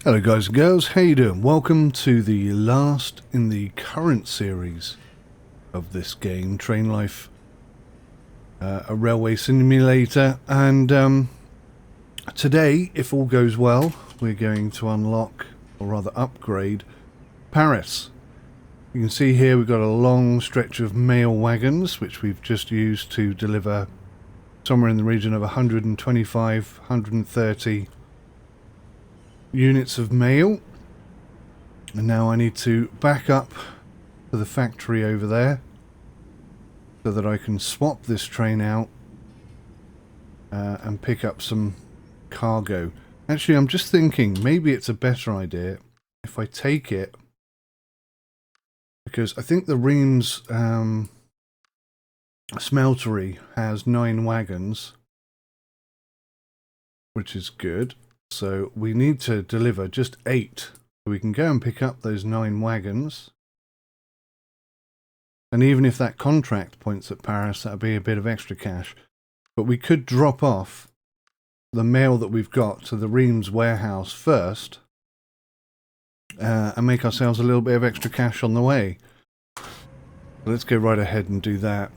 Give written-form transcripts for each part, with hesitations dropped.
Hello guys and girls, how you doing? Welcome to the last in the current series of this game, Train Life, a railway simulator, and today, if all goes well, we're going to unlock, or rather upgrade, Paris. You can see here we've got a long stretch of mail wagons, which we've just used to deliver somewhere in the region of 125, 130 units of mail. And now I need to back up to the factory over there so that I can swap this train out and pick up some cargo. Actually, I'm just thinking maybe it's a better idea if I take it, because I think the Reims smeltery has 9 wagons, which is good. So we need to deliver just 8. We can go and pick up those 9 wagons. And even if that contract points at Paris, that'll be a bit of extra cash. But we could drop off the mail that we've got to the Reims warehouse first. And make ourselves a little bit of extra cash on the way. Let's go right ahead and do that.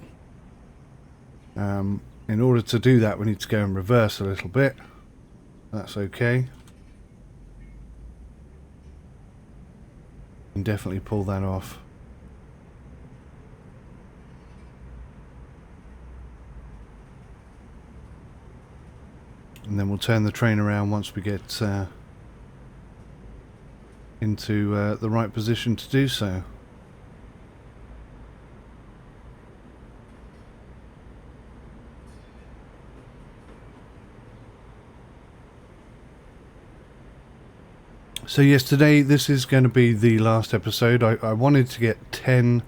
In order to do that, we need to go in reverse a little bit. That's okay. Can definitely pull that off. And then we'll turn the train around once we get into the right position to do so. So yes, today this is going to be the last episode. I wanted to get 10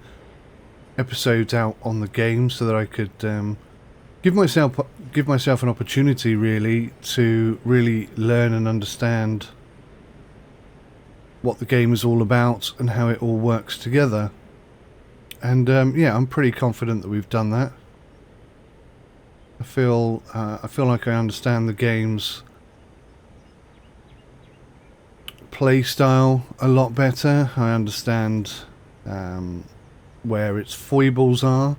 episodes out on the game so that I could give myself an opportunity really to really learn and understand what the game is all about and how it all works together. And yeah, I'm pretty confident that we've done that. I feel like I understand the game's play style a lot better. I understand where its foibles are,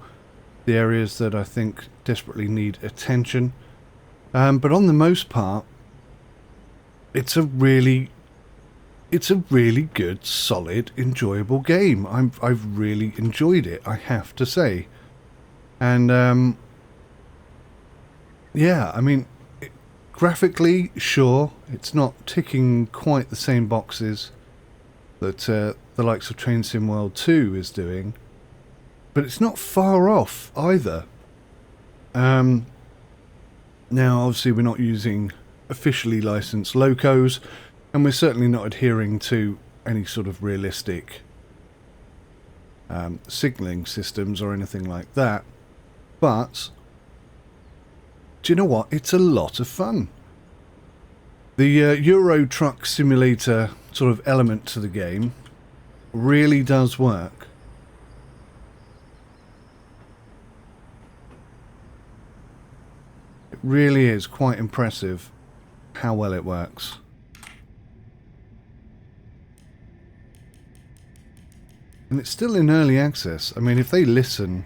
the areas that I think desperately need attention. But on the most part, it's a really good, solid, enjoyable game. I've really enjoyed it, I have to say. And yeah, I mean, graphically, sure, it's not ticking quite the same boxes that the likes of Train Sim World 2 is doing, but it's not far off either. Now, obviously, we're not using officially licensed locos, and we're certainly not adhering to any sort of realistic signalling systems or anything like that, but do you know what? It's a lot of fun. The Euro truck simulator sort of element to the game really does work. It really is quite impressive how well it works. And it's still in early access. I mean, if they listen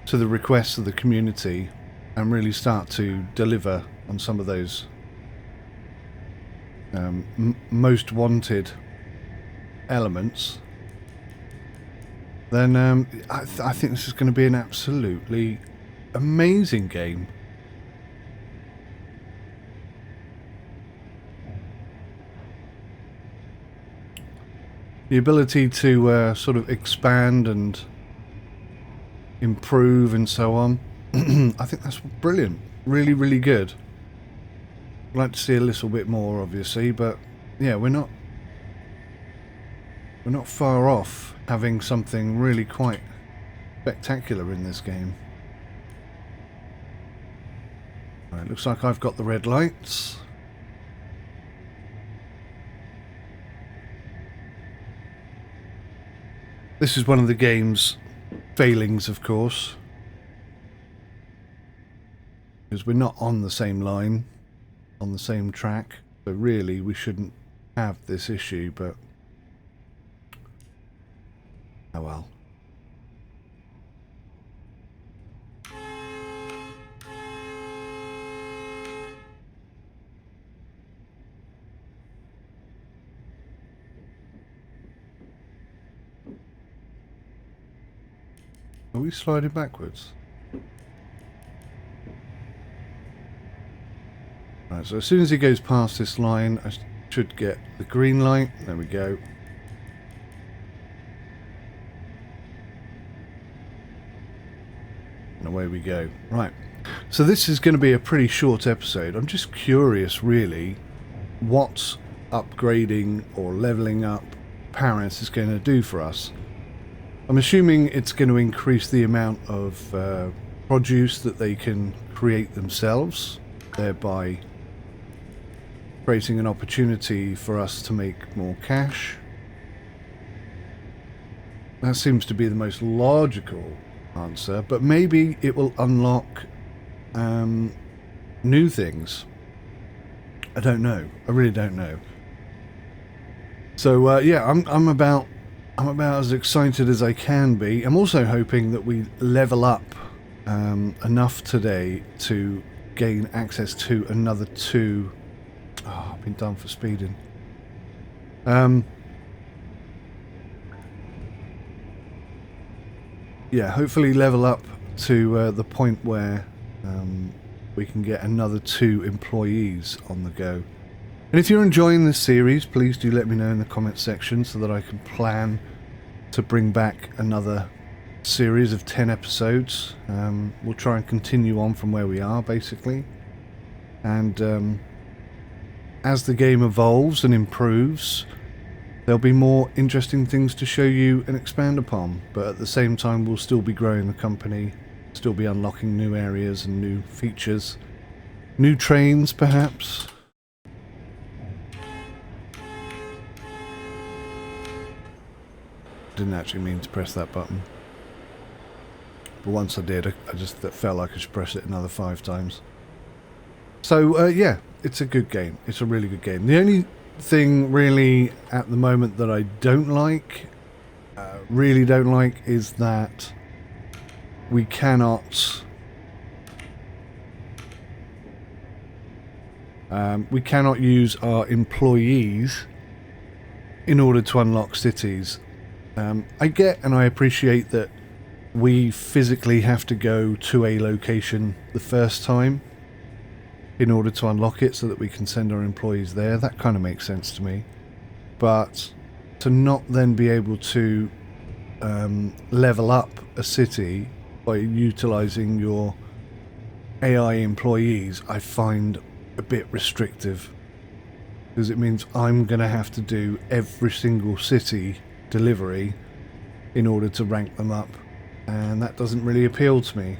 to the requests of the community and really start to deliver on some of those most wanted elements, then I think this is going to be an absolutely amazing game. The ability to sort of expand and improve and so on, I think that's brilliant. Really, really good. I'd like to see a little bit more, obviously, but yeah, we're not far off having something really quite spectacular in this game. Right, looks like I've got the red lights. This is one of the game's failings, of course, because we're not on the same line, on the same track, so really we shouldn't have this issue, but oh well. Are we sliding backwards? Right, so as soon as he goes past this line, I should get the green light. There we go. And away we go. Right, so this is going to be a pretty short episode. I'm just curious, really, what upgrading or leveling up Paris is going to do for us. I'm assuming it's going to increase the amount of produce that they can create themselves, thereby creating an opportunity for us to make more cash. That seems to be the most logical answer, but maybe it will unlock new things. I don't know. I really don't know. So yeah, I'm about as excited as I can be. I'm also hoping that we level up enough today to gain access to another 2. Oh, I've been done for speeding. Yeah, hopefully level up to the point where we can get another 2 employees on the go. And if you're enjoying this series, please do let me know in the comment section so that I can plan to bring back another series of 10 episodes. We'll try and continue on from where we are, basically. And as the game evolves and improves, there'll be more interesting things to show you and expand upon. But at the same time, we'll still be growing the company, still be unlocking new areas and new features. New trains, perhaps. Didn't actually mean to press that button, but once I did, I just felt like I should press it another 5 times. So yeah, it's a good game. It's a really good game. The only thing really at the moment that I don't like, really don't like, is that we cannot use our employees in order to unlock cities. I get and I appreciate that we physically have to go to a location the first time in order to unlock it so that we can send our employees there. That kind of makes sense to me. But to not then be able to level up a city by utilizing your AI employees, I find a bit restrictive. Because it means I'm going to have to do every single city delivery in order to rank them up, and that doesn't really appeal to me.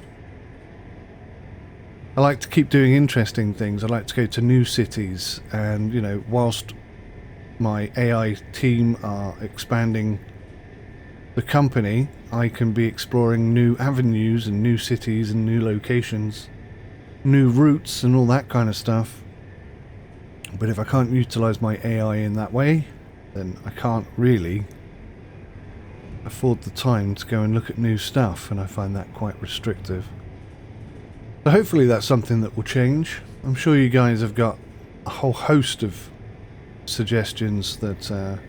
I like to keep doing interesting things. I like to go to new cities, and you know, whilst my AI team are expanding the company, I can be exploring new avenues and new cities and new locations, new routes and all that kind of stuff. But if I can't utilize my AI in that way, then I can't really afford the time to go and look at new stuff, and I find that quite restrictive. So hopefully that's something that will change. I'm sure you guys have got a whole host of suggestions that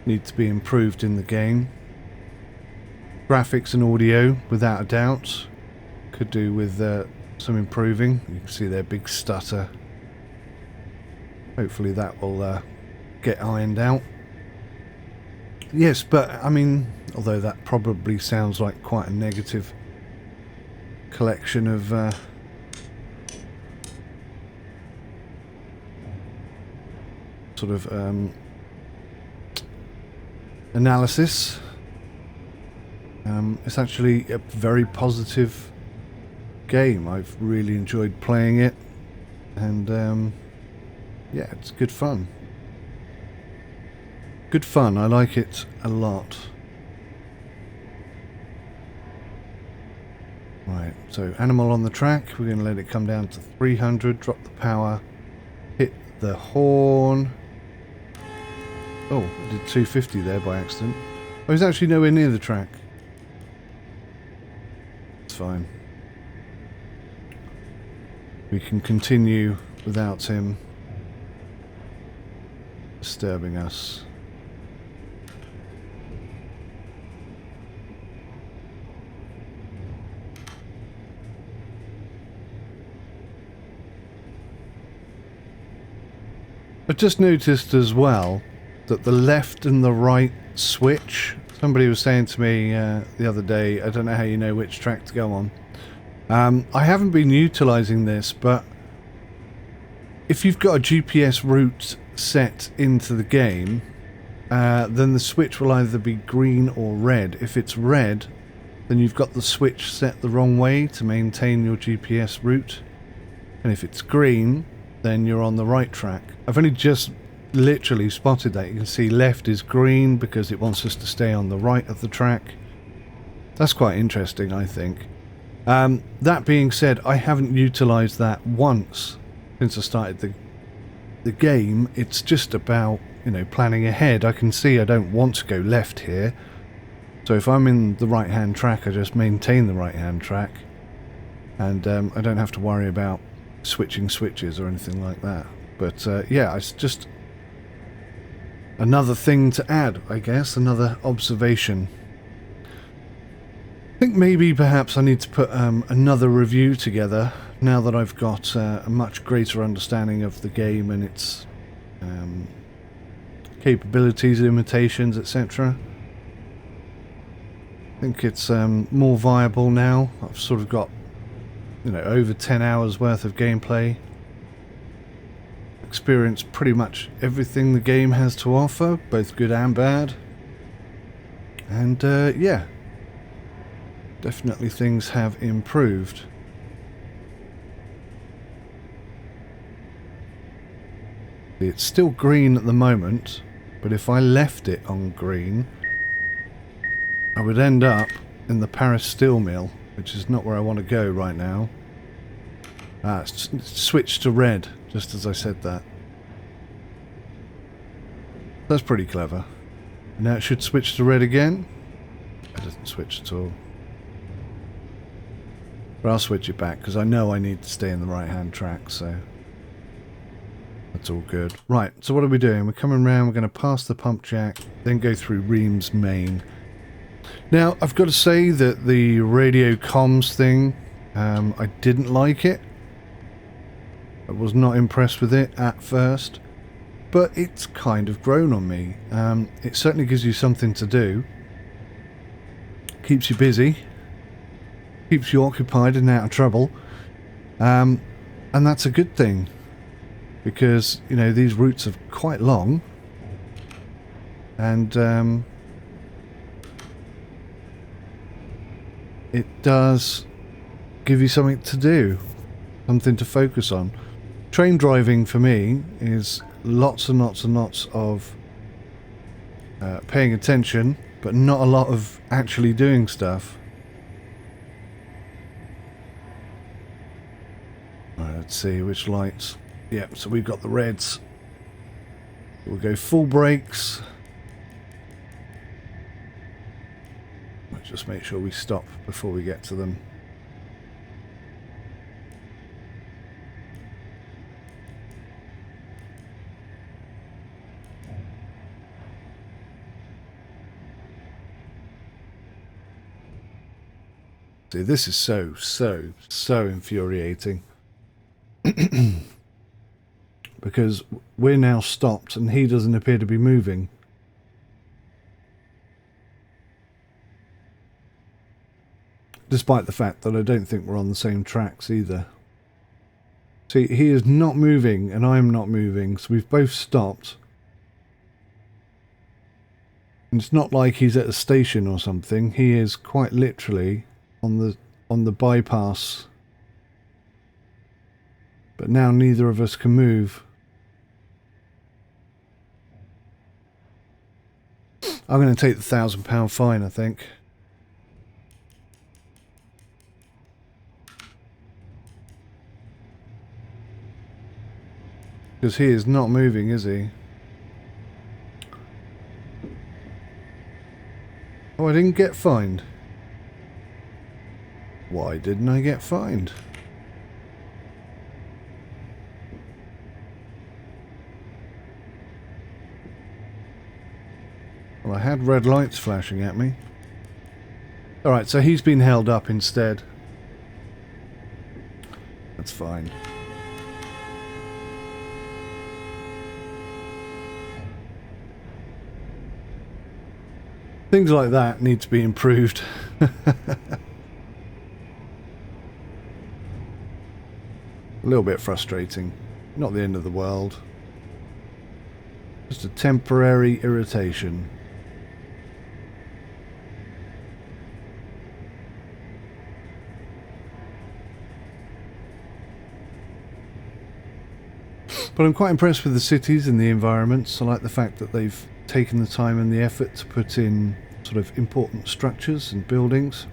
need to be improved in the game. Graphics and audio, without a doubt, could do with some improving. You can see their big stutter. Hopefully that will get ironed out. Yes, but I mean, although that probably sounds like quite a negative collection of sort of analysis, it's actually a very positive game. I've really enjoyed playing it, and yeah, it's good fun. Good fun, I like it a lot. Right, so animal on the track, we're going to let it come down to 300, drop the power, hit the horn, Oh, I did 250 there by accident. I was actually nowhere near the track. It's fine. We can continue without him disturbing us. I just noticed as well that the left and the right switch, somebody was saying to me the other day, I don't know how you know which track to go on. I haven't been utilising this, but if you've got a GPS route set into the game, then the switch will either be green or red. If it's red, then you've got the switch set the wrong way to maintain your GPS route. And if it's green, then you're on the right track. I've only just literally spotted that. You can see left is green because it wants us to stay on the right of the track. That's quite interesting, I think. That being said, I haven't utilised that once since I started the game. It's just about, you know, planning ahead. I can see I don't want to go left here. So if I'm in the right-hand track, I just maintain the right-hand track. And I don't have to worry about switching switches or anything like that. But yeah, it's just another thing to add, I guess, another observation. I think maybe perhaps I need to put another review together now that I've got a much greater understanding of the game and its capabilities, limitations, etc. I think it's more viable now. I've sort of got, you know, over 10 hours worth of gameplay. Experienced pretty much everything the game has to offer, both good and bad. And yeah, definitely things have improved. It's still green at the moment, but if I left it on green, I would end up in the Paris steel mill, which is not where I want to go right now. It's switched to red, just as I said that. That's pretty clever. Now it should switch to red again. It doesn't switch at all. But I'll switch it back, because I know I need to stay in the right-hand track, so that's all good. Right, so what are we doing? We're coming around, we're going to pass the pump jack, then go through Ream's main. Now, I've got to say that the radio comms thing, I didn't like it. I was not impressed with it at first, but it's kind of grown on me. It certainly gives you something to do. Keeps you busy. Keeps you occupied and out of trouble. And that's a good thing. Because, you know, these routes are quite long. And it does give you something to do. Something to focus on. Train driving for me is lots and lots and lots of paying attention, but not a lot of actually doing stuff. Right, let's see which lights. Yep, so we've got the reds. We'll go full brakes. Let's just make sure we stop before we get to them. See, this is so infuriating. Because we're now stopped and he doesn't appear to be moving. Despite the fact that I don't think we're on the same tracks either. See, he is not moving and I'm not moving, so we've both stopped. And it's not like he's at a station or something. He is quite literally on the bypass. But now neither of us can move. I'm going to take the £1,000 fine, I think. Because he is not moving, is he? Oh, I didn't get fined. Why didn't I get fined? Well, I had red lights flashing at me. Alright, so he's been held up instead. That's fine. Things like that need to be improved. A little bit frustrating. Not the end of the world. Just a temporary irritation. But I'm quite impressed with the cities and the environments. I like the fact that they've taken the time and the effort to put in sort of important structures and buildings.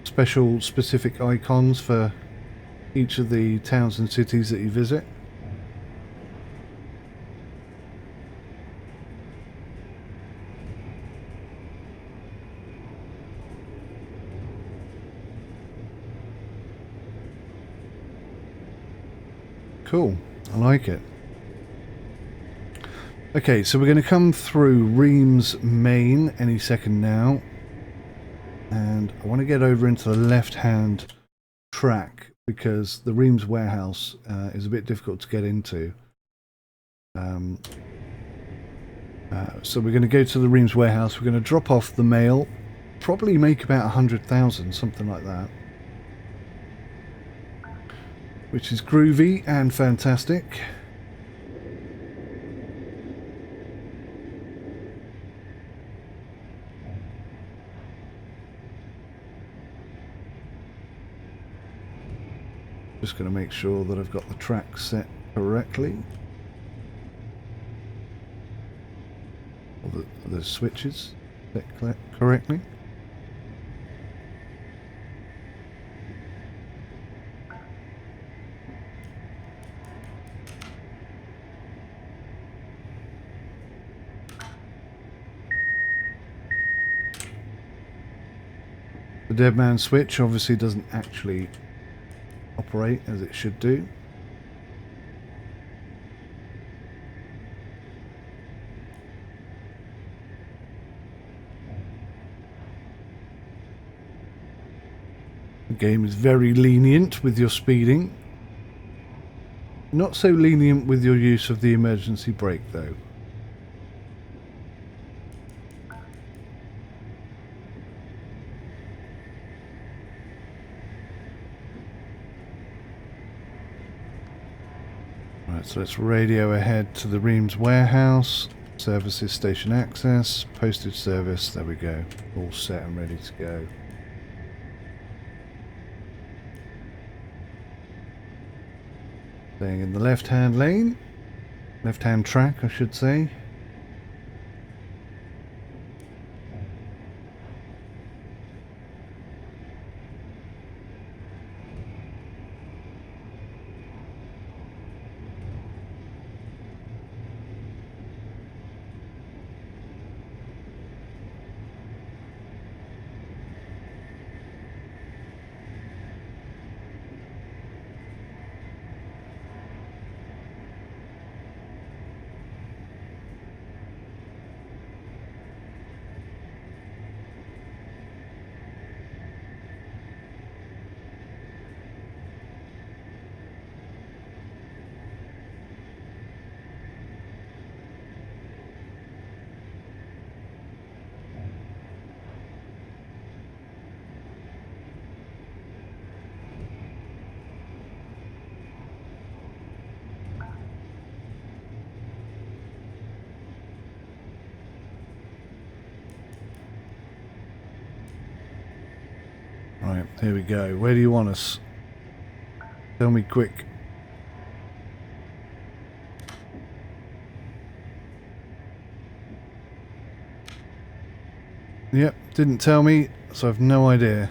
Specific icons for each of the towns and cities that you visit. Cool, I like it. Okay, so we're going to come through 𝗦𝘂𝗧𝗍 any second now. And I want to get over into the left-hand track because the 𝗦𝘂𝗧 warehouse is a bit difficult to get into. So we're going to go to the 𝗦𝘂𝗧 warehouse. We're going to drop off the mail. Probably make about 100,000, something like that. Which is groovy and fantastic. Just going to make sure that I've got the track set correctly. Or the switches set correctly. The dead man switch obviously doesn't actually operate as it should do. The game is very lenient with your speeding. Not so lenient with your use of the emergency brake though. So let's radio ahead to the 𝗦𝘂𝗧𝗍 warehouse, services, station access, postage service, there we go, all set and ready to go. Staying in the left-hand lane, left-hand track I should say. Right, here we go. Where do you want us? Tell me quick. Yep, didn't tell me, so I've no idea.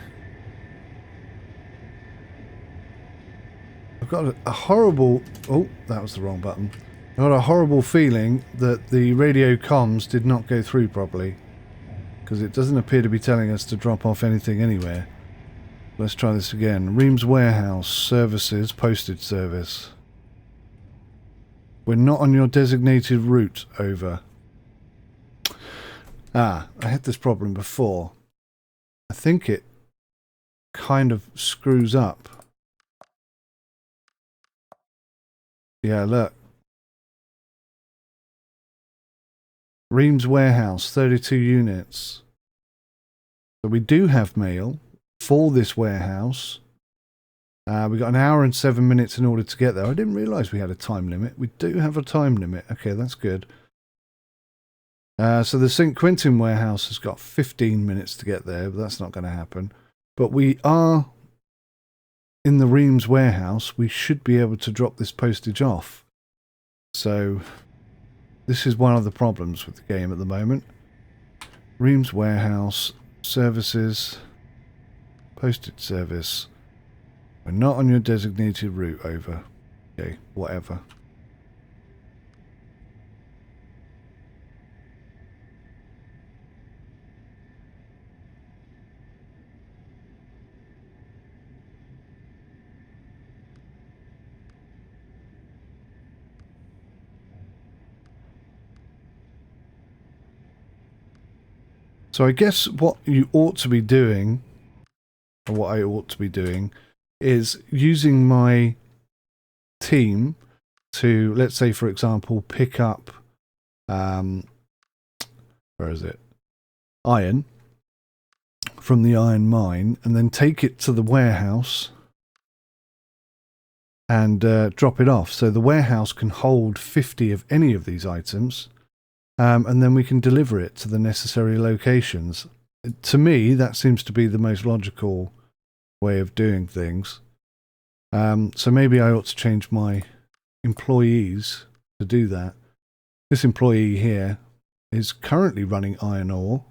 I've got a horrible... Oh, that was the wrong button. I got a horrible feeling that the radio comms did not go through properly, because it doesn't appear to be telling us to drop off anything anywhere. Let's try this again. 𝗦𝘂𝗧𝗧 services, postage service. We're not on your designated route, over. Ah, I had this problem before. I think it kind of screws up. Yeah, look. Reams Warehouse, 32 units. So we do have mail for this warehouse. We got an hour and 7 minutes in order to get there. I didn't realise we had a time limit. We do have a time limit. Okay, that's good. So the St. Quentin warehouse has got 15 minutes to get there, but that's not going to happen. But we are in the Reams warehouse. We should be able to drop this postage off. So this is one of the problems with the game at the moment. Reams warehouse, services, postage service. We're not on your designated route, over. Okay, whatever. So I guess what you ought to be doing, or what I ought to be doing, is using my team to, let's say, for example, pick up, where is it? Iron from the iron mine, and then take it to the warehouse and drop it off. So the warehouse can hold 50 of any of these items. And then we can deliver it to the necessary locations. To me, that seems to be the most logical way of doing things. So maybe I ought to change my employees to do that. This employee here is currently running iron ore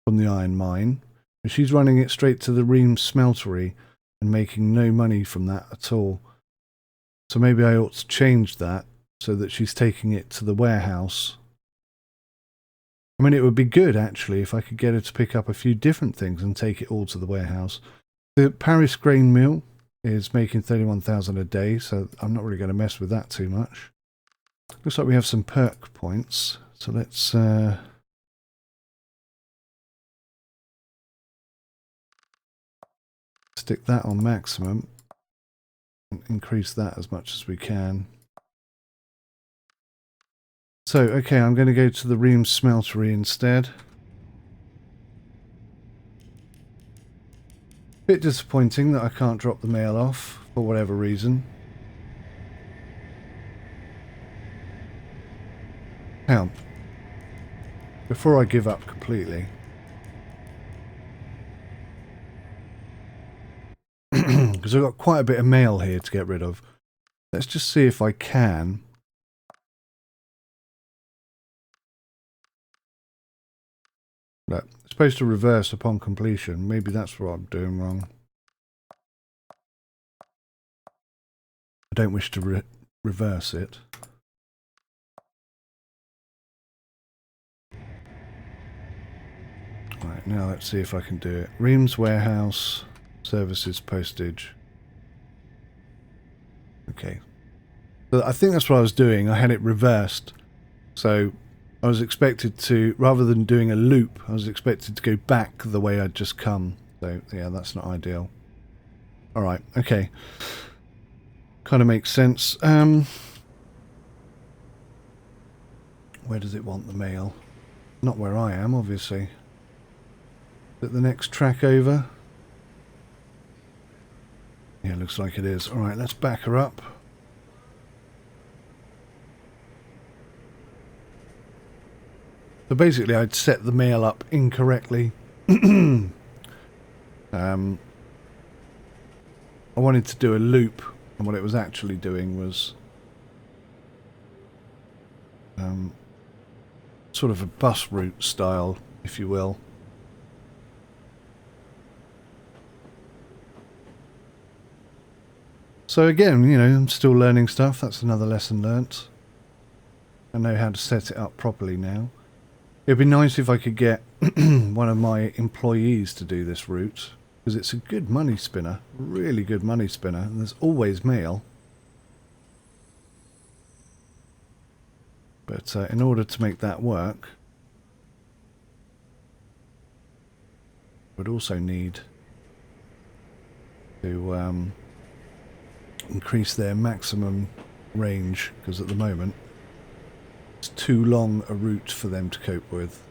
from the iron mine. And she's running it straight to the Reams smeltery and making no money from that at all. So maybe I ought to change that, so that she's taking it to the warehouse. I mean, it would be good, actually, if I could get her to pick up a few different things and take it all to the warehouse. The Paris grain mill is making 31,000 a day, so I'm not really going to mess with that too much. Looks like we have some perk points, so let's stick that on maximum and increase that as much as we can. So, okay, I'm going to go to the Reams smeltery instead. Bit disappointing that I can't drop the mail off for whatever reason. Now, before I give up completely, because I've got quite a bit of mail here to get rid of, let's just see if I can. Look, it's supposed to reverse upon completion. Maybe that's what I'm doing wrong. I don't wish to reverse it. Right, now let's see if I can do it. Reams warehouse, services, postage. Okay. So I think that's what I was doing. I had it reversed. So I was expected to, rather than doing a loop, I was expected to go back the way I'd just come. So, yeah, that's not ideal. Alright, okay. Kind of makes sense. Where does it want the mail? Not where I am, obviously. Is it the next track over? Yeah, looks like it is. Alright, let's back her up. So basically, I'd set the mail up incorrectly. I wanted to do a loop, and what it was actually doing was sort of a bus route style, if you will. So again, you know, I'm still learning stuff. That's another lesson learnt. I know how to set it up properly now. It'd be nice if I could get one of my employees to do this route, because it's a good money spinner, really good money spinner, and there's always mail. But in order to make that work, we'd also need to increase their maximum range, because at the moment it's too long a route for them to cope with.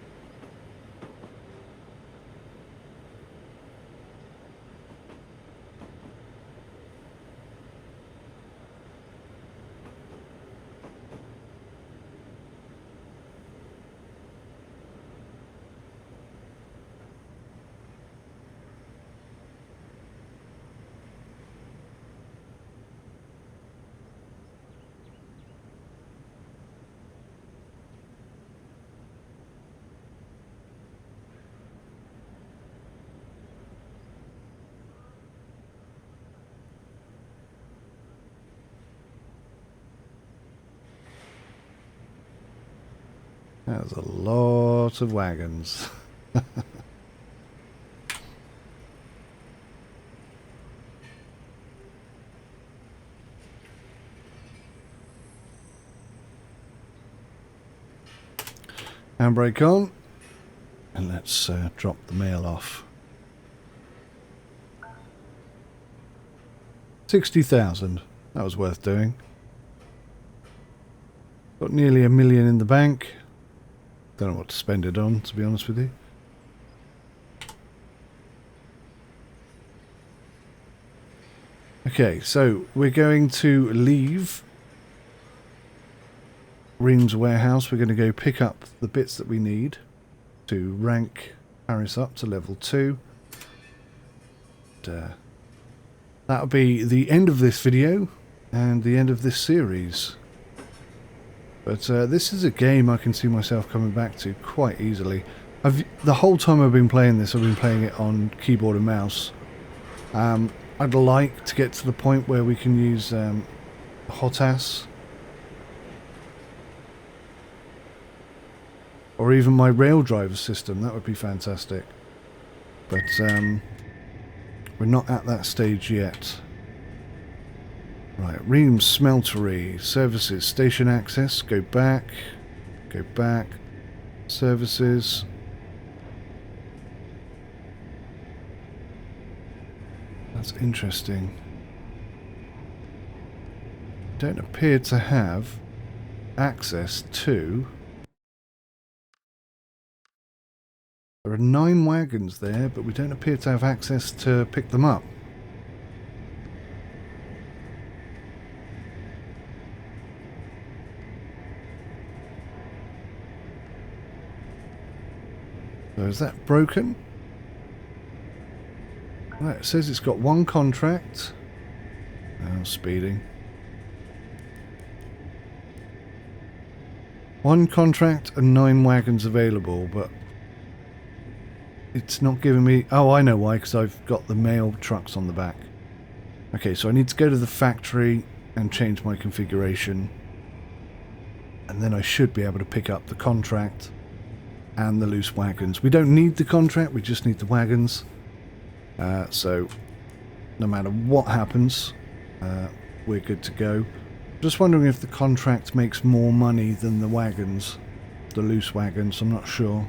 There's a lot of wagons. Handbrake on, and let's drop the mail off. 60,000. That was worth doing. Got nearly $1 million in the bank. Don't know what to spend it on, to be honest with you. Okay, so we're going to leave Ream's warehouse. We're going to go pick up the bits that we need to rank Paris up to level 2. That'll be the end of this video and the end of this series. But this is a game I can see myself coming back to quite easily. The whole time I've been playing this, I've been playing it on keyboard and mouse. I'd like to get to the point where we can use 𝗦𝘂𝗽𝗃 or even my rail driver system. That would be fantastic. But we're not at that stage yet. Right, Reams Smeltery, services, station access, go back, services. That's interesting. Don't appear to have access to... There are 9 wagons there, but we don't appear to have access to pick them up. So is that broken? Right, it says it's got 1 contract. Oh, speeding. 1 contract and 9 wagons available, but it's not giving me... Oh, I know why, because I've got the mail trucks on the back. Okay, so I need to go to the factory and change my configuration. And then I should be able to pick up the contract and the loose wagons. We don't need the contract, we just need the wagons. So no matter what happens, we're good to go. Just wondering if the contract makes more money than the wagons, the loose wagons. I'm not sure.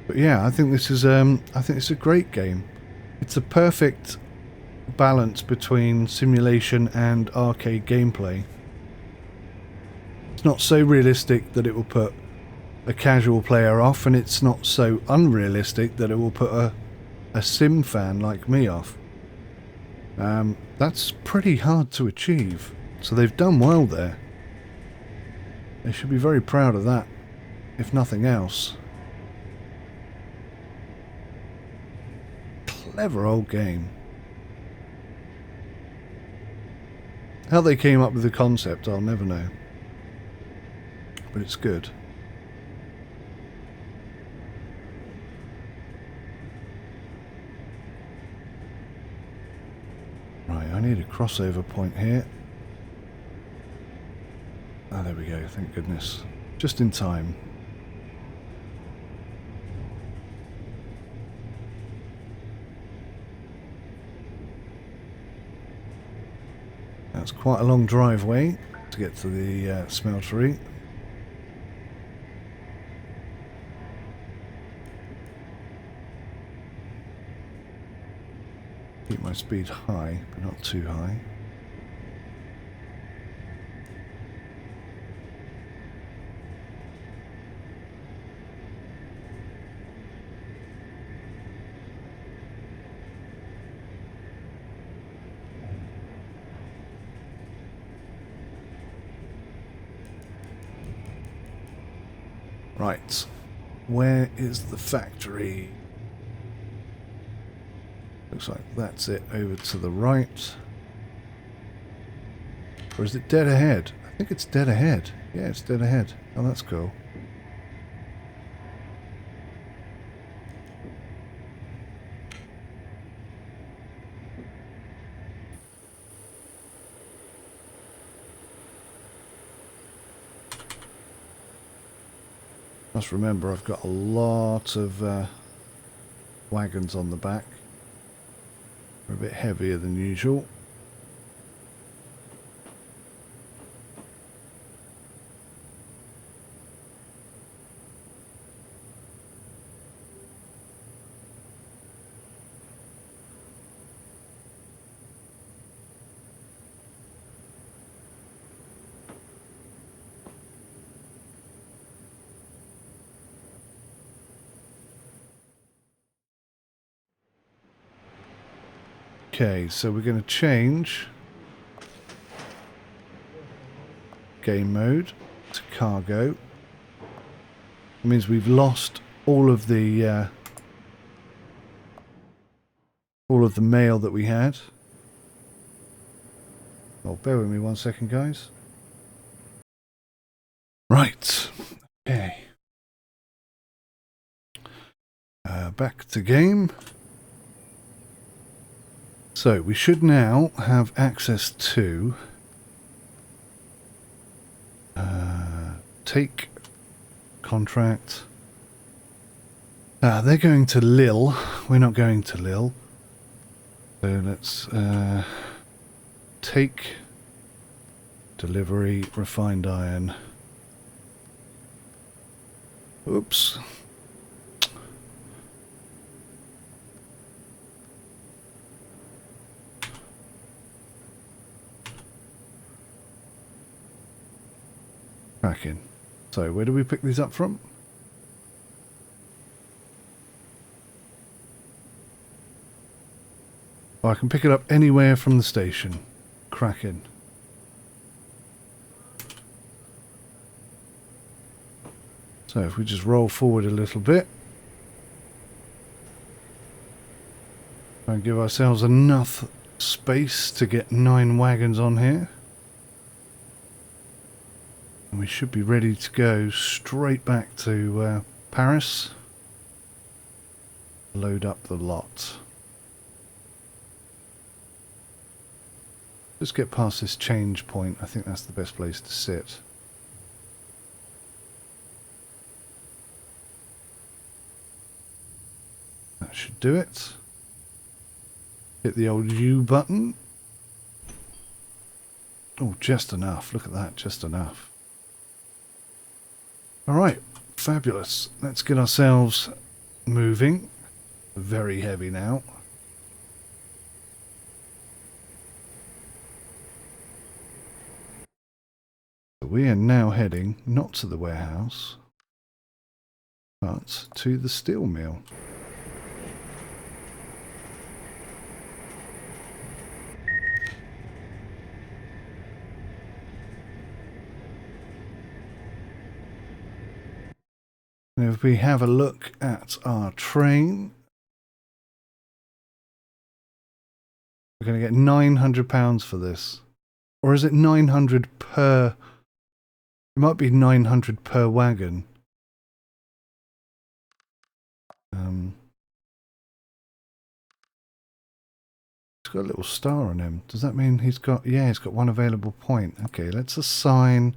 But yeah, I think this is it's a great game. It's a perfect balance between simulation and arcade gameplay. It's not so realistic that it will put a casual player off, and it's not so unrealistic that it will put a sim fan like me off. That's pretty hard to achieve, so they've done well there. They should be very proud of that, if nothing else. Clever old game. How they came up with the concept, I'll never know. But it's good. Right, I need a crossover point here. Ah, there we go, thank goodness. Just in time. That's quite a long driveway to get to the smeltery. Keep my speed high, but not too high. Right, where is the factory? Looks like that's it over to the right. Or is it dead ahead? I think it's dead ahead. Yeah, it's dead ahead. Oh, that's cool. Must remember I've got a lot of wagons on the back. They're a bit heavier than usual. Okay, so we're going to change game mode to cargo. It means we've lost all of the mail that we had. Oh, bear with me 1 second, guys. Right. Okay. Back to game. So we should now have access to take contract. They're going to Lille. We're not going to Lille. So let's take delivery refined iron. Oops. Cracking. So where do we pick these up from? Oh, I can pick it up anywhere from the station. Cracking. So if we just roll forward a little bit and give ourselves enough space to get 9 wagons on here. And we should be ready to go straight back to Paris. Load up the lot. Just get past this change point. I think that's the best place to sit. That should do it. Hit the old U button. Oh, just enough. Look at that, just enough. Alright, fabulous. Let's get ourselves moving. Very heavy now. We are now heading not to the warehouse, but to the steel mill. Now if we have a look at our train, we're going to get £900 for this. Or is it 900 per... It might be 900 per wagon. He's got a little star on him. Does that mean he's got... Yeah, he's got one available point. Okay, let's assign...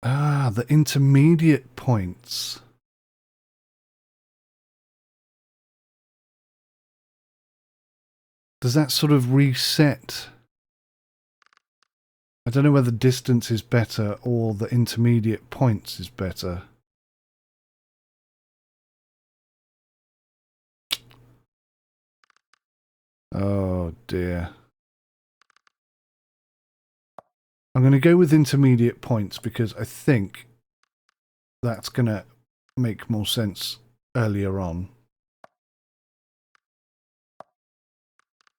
Ah, the intermediate points. Does that sort of reset? I don't know whether distance is better or the intermediate points is better. Oh dear. I'm going to go with intermediate points because I think that's going to make more sense earlier on.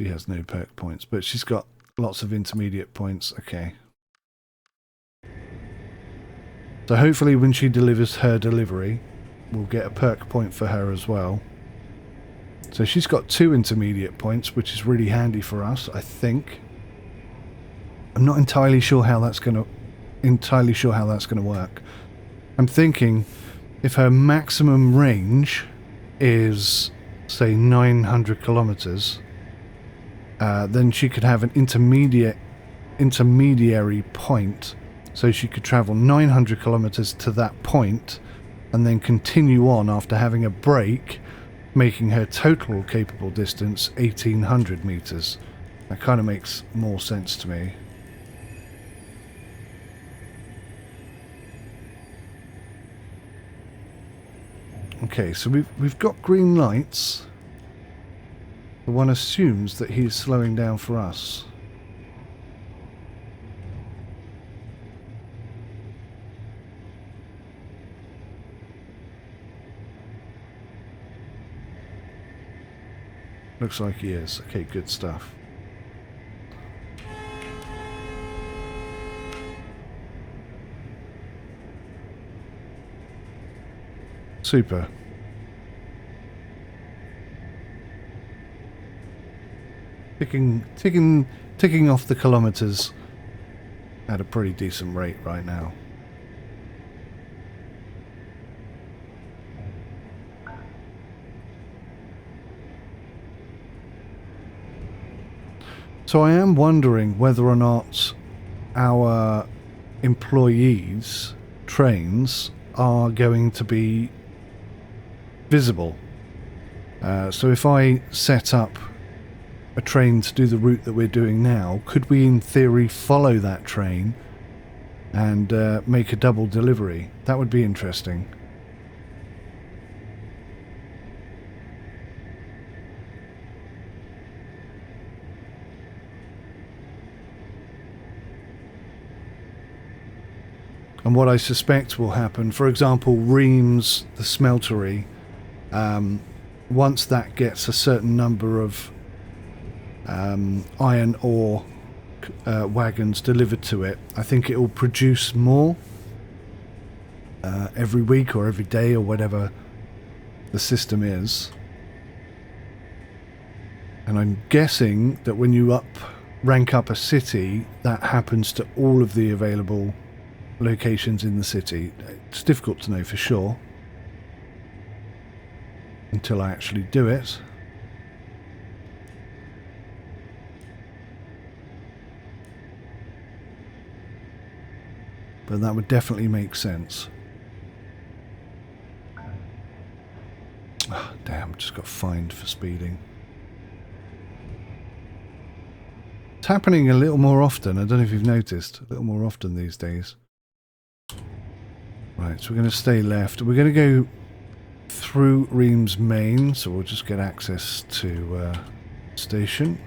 She has no perk points, but she's got lots of intermediate points. Okay. So hopefully when she delivers her delivery, we'll get a perk point for her as well. So she's got 2 intermediate points, which is really handy for us, I think. I'm not entirely sure how that's going to work. I'm thinking if her maximum range is, say, 900 kilometers, then she could have an intermediary point, so she could travel 900 kilometers to that point and then continue on after having a break, making her total capable distance 1800 meters. That kind of makes more sense to me. Okay, so we've got green lights. One assumes that he's slowing down for us. Looks like he is. Okay, good stuff. Super. Ticking off the kilometers at a pretty decent rate right now. So I am wondering whether or not our employees' trains are going to be visible. So if I set up a train to do the route that we're doing now, could we in theory follow that train and make a double delivery? That would be interesting. And what I suspect will happen, for example, Reims, the smeltery, once that gets a certain number of iron ore wagons delivered to it, I think it will produce more every week or every day or whatever the system is. And I'm guessing that when you rank up a city, that happens to all of the available locations in the city. It's difficult to know for sure until I actually do it. But that would definitely make sense. Oh, damn, just got fined for speeding. It's happening a little more often. I don't know if you've noticed. A little more often these days. Right, so we're going to stay left. We're going to go through Reims Main, so we'll just get access to station.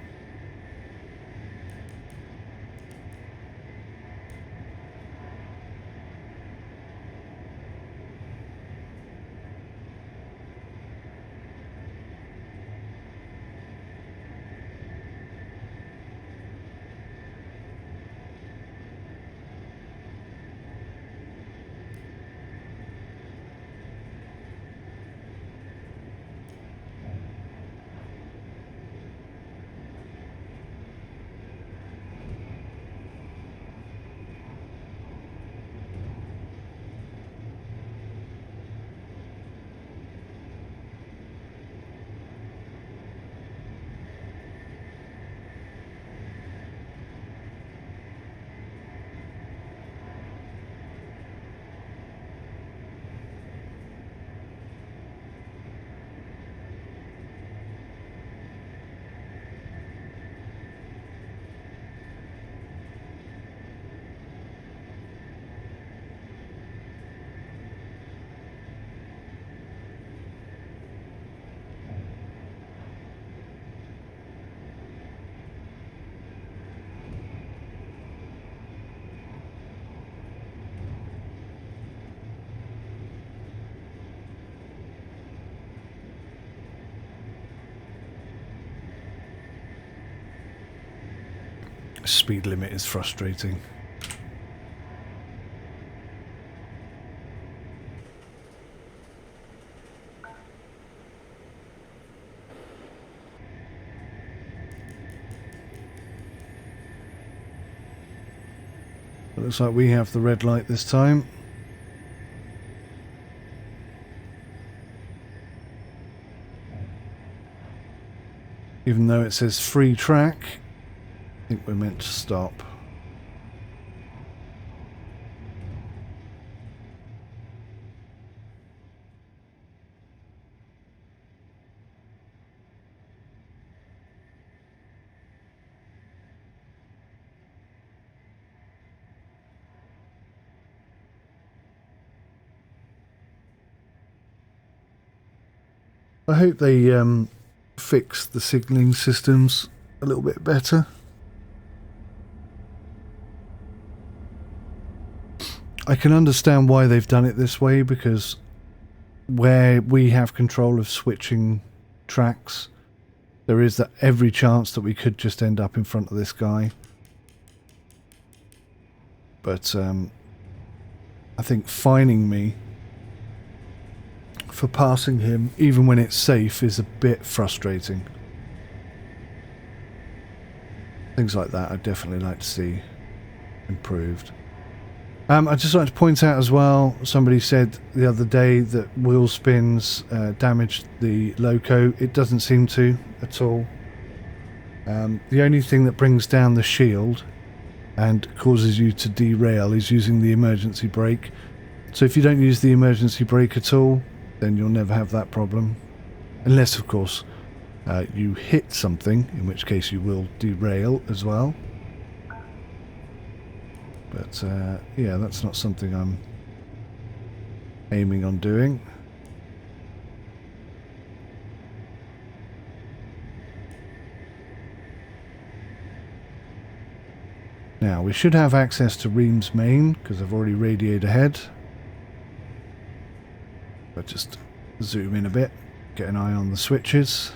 Speed limit is frustrating. It looks like we have the red light this time. Even though it says free track, I think we're meant to stop. I hope they fix the signalling systems a little bit better. I can understand why they've done it this way, because where we have control of switching tracks, there is that every chance that we could just end up in front of this guy. But I think fining me for passing him, even when it's safe, is a bit frustrating. Things like that I'd definitely like to see improved. I'd just like to point out as well, somebody said the other day that wheel spins damaged the loco. It doesn't seem to at all. The only thing that brings down the shield and causes you to derail is using the emergency brake. So if you don't use the emergency brake at all, then you'll never have that problem. Unless, of course, you hit something, in which case you will derail as well. But, yeah, that's not something I'm aiming on doing. Now, we should have access to Ream's main, because I've already radioed ahead. But just zoom in a bit, get an eye on the switches.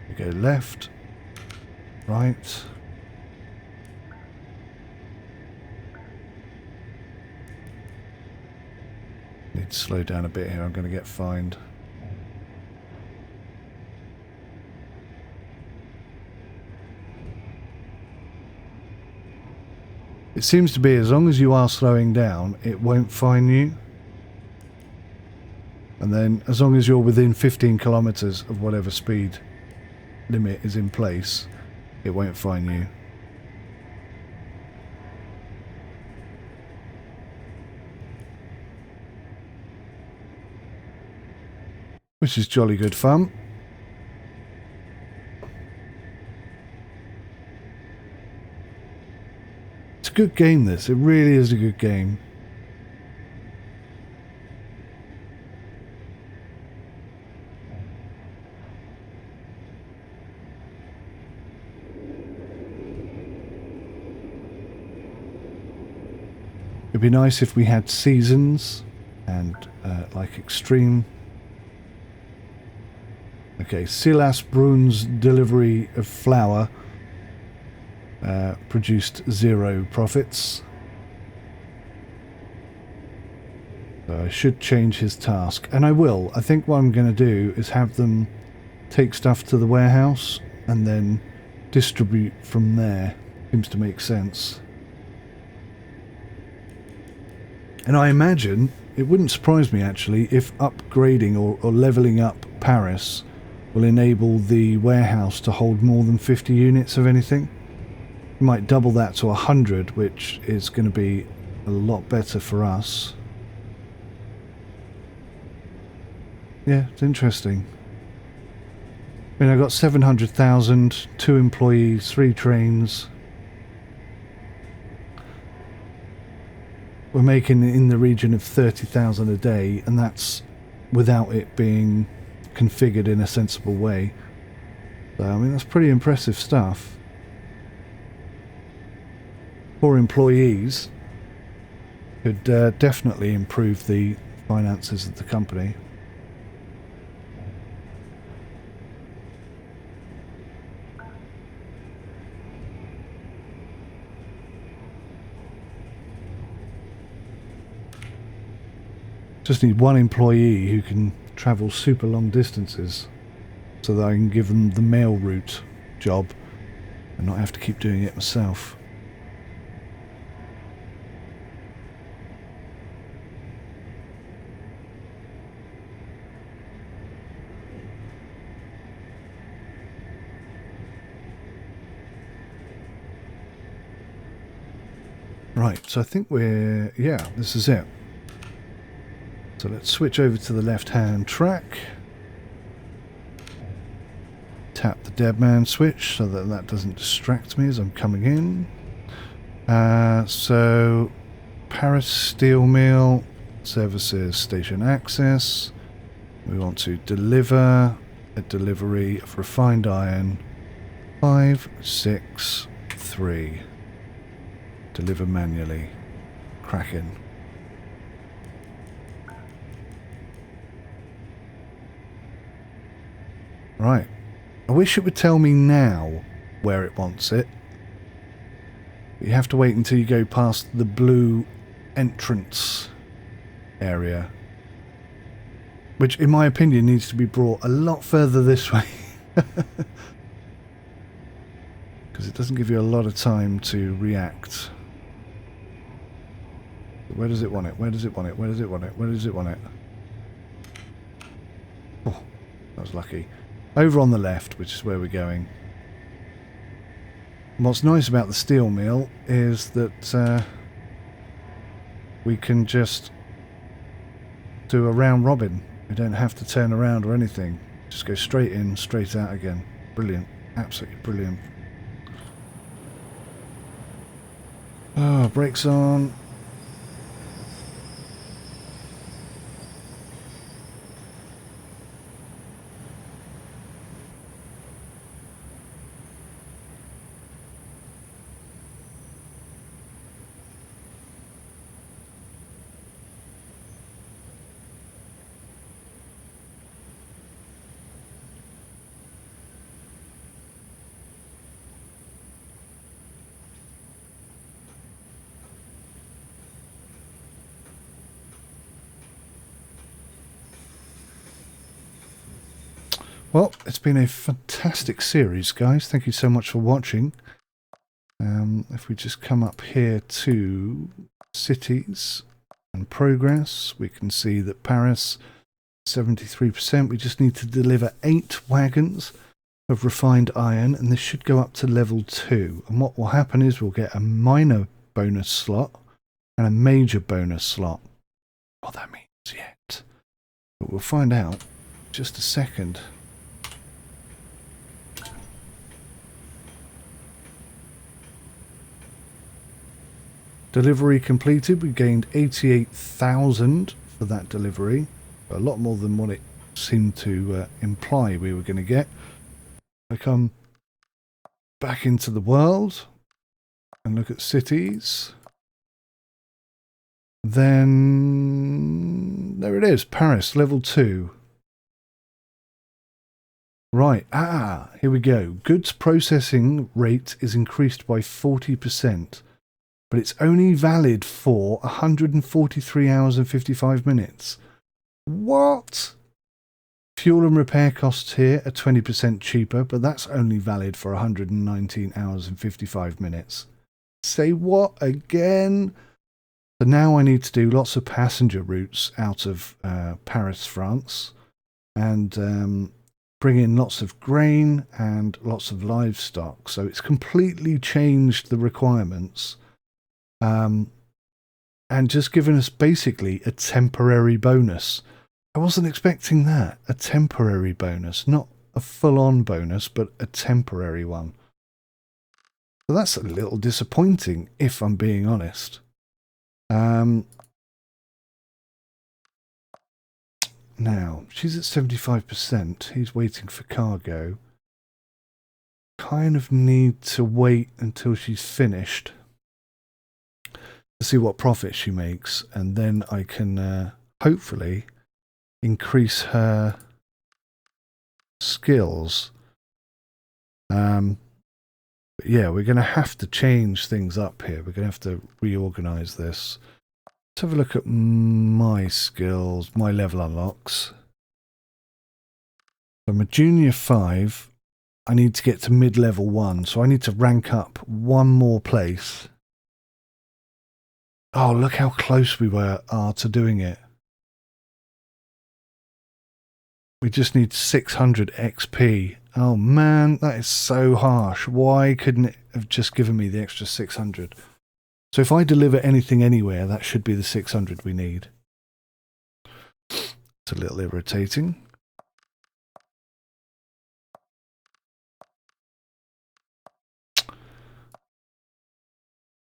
We go left, right. Need to slow down a bit here, I'm going to get fined. It seems to be as long as you are slowing down, it won't fine you. And then as long as you're within 15 kilometers of whatever speed limit is in place, it won't fine you. Which is jolly good fun. It's a good game, this. It really is a good game. It'd be nice if we had seasons and like extreme. Okay, Silas Brun's delivery of flour produced 0 profits. So I should change his task, and I will. I think what I'm going to do is have them take stuff to the warehouse and then distribute from there. Seems to make sense. And I imagine, it wouldn't surprise me actually, if upgrading or levelling up Paris will enable the warehouse to hold more than 50 units of anything. You might double that to 100, which is going to be a lot better for us. Yeah, it's interesting. I mean, I've got 700,000, 2 employees, 3 trains. We're making in the region of 30,000 a day, and that's without it being configured in a sensible way. So, I mean, that's pretty impressive stuff. For employees, could definitely improve the finances of the company. Just need one employee who can travel super long distances so that I can give them the mail route job and not have to keep doing it myself. Right, so I think we're... yeah, this is it. So let's switch over to the left-hand track. Tap the dead man switch so that that doesn't distract me as I'm coming in. So, Paris steel mill, services station access. We want to deliver a delivery of refined iron 563. Deliver manually. Cracking. Right. I wish it would tell me now where it wants it. You have to wait until you go past the blue entrance area. Which, in my opinion, needs to be brought a lot further this way. Because it doesn't give you a lot of time to react. Where does it want it? Where does it want it? Where does it want it? Where does it want it? Oh, that was lucky. Over on the left, which is where we're going. And what's nice about the steel mill is that we can just do a round robin. We don't have to turn around or anything. Just go straight in, straight out again. Brilliant. Absolutely brilliant. Oh, brakes on. Well, it's been a fantastic series, guys. Thank you so much for watching. If we just come up here to cities and progress, we can see that Paris, 73%. We just need to deliver 8 wagons of refined iron, and this should go up to level 2. And what will happen is we'll get a minor bonus slot and a major bonus slot. What that means yet, but we'll find out in just a second. Delivery completed. We gained 88,000 for that delivery. A lot more than what it seemed to imply we were going to get. I come back into the world and look at cities. Then there it is, Paris, level 2. Right, here we go. Goods processing rate is increased by 40%. But it's only valid for 143 hours and 55 minutes. What? Fuel and repair costs here are 20% cheaper, but that's only valid for 119 hours and 55 minutes. Say what again? So now I need to do lots of passenger routes out of Paris, France, and bring in lots of grain and lots of livestock. So it's completely changed the requirements. And just given us basically a temporary bonus. I wasn't expecting that. A temporary bonus. Not a full-on bonus, but a temporary one. So that's a little disappointing, if I'm being honest. Now, she's at 75%. He's waiting for cargo. Kind of need to wait until she's finished to see what profit she makes, and then I can hopefully increase her skills. But yeah, we're going to have to change things up here. We're going to have to reorganize this. Let's have a look at my skills, my level unlocks. I'm a junior 5. I need to get to mid-level 1, so I need to rank up one more place. Oh, look how close we are to doing it. We just need 600 XP. Oh man, that is so harsh. Why couldn't it have just given me the extra 600? So if I deliver anything anywhere, that should be the 600 we need. It's a little irritating.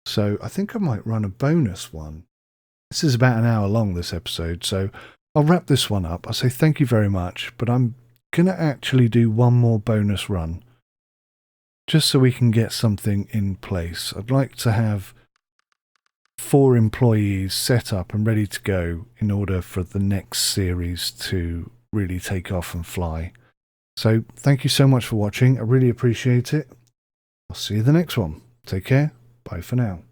So I think I might run a bonus one. This is about an hour long, this episode, so I'll wrap this one up. I'll say thank you very much, but I'm going to actually do one more bonus run, just so we can get something in place. I'd like to have 4 employees set up and ready to go in order for the next series to really take off and fly. So thank you so much for watching. I really appreciate it. I'll see you in the next one. Take care. Bye for now.